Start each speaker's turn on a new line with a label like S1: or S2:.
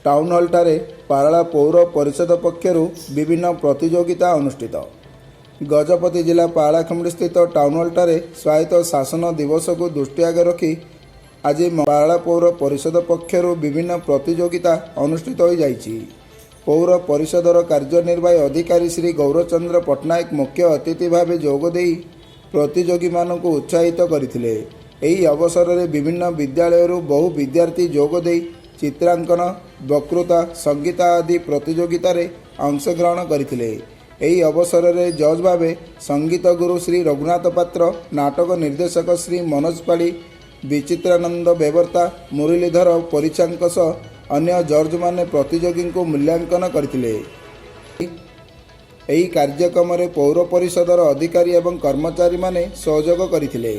S1: Town हॉलଠାରେ पाराला पौर परिषद पक्षरु विभिन्न प्रतियोगिता अनुष्ठित। गजपति जिला पारालाखेमुंडी स्थित टाउन हॉलଠାରେ स्वायत्त शासन दिवस को दृष्टि आगे रखी आज पाराला पौर परिषद पक्षरु विभिन्न प्रतियोगिता अनुष्ठित हो जाइछि। पौर परिषदर कार्यनिर्वाही अधिकारी श्री गौरचंद्र पट्टनायक मुख्य अतिथि भाव जोगदेई प्रतियोगी मानक उत्साहित करथिले। एही अवसर में विभिन्न विद्यालय बहु विद्यार्थी जोगदेई चित्रांकन, वक्तृता, संगीत आदि प्रतियोगिता रे अंशग्रहण करथिले। एही अवसर में जज भावे संगीत गुरु श्री रघुनाथ पात्र, नाटक निर्देशक श्री मनोज पाली, विचित्रानंद बेवर्ता, मुरलीधर परिचांक सह अन्य जज माने प्रतियोगी को मूल्यांकन करथिले। एही कार्यक्रम में पौर परिषदर अधिकारी एवं कर्मचारी माने सहयोग करथिले।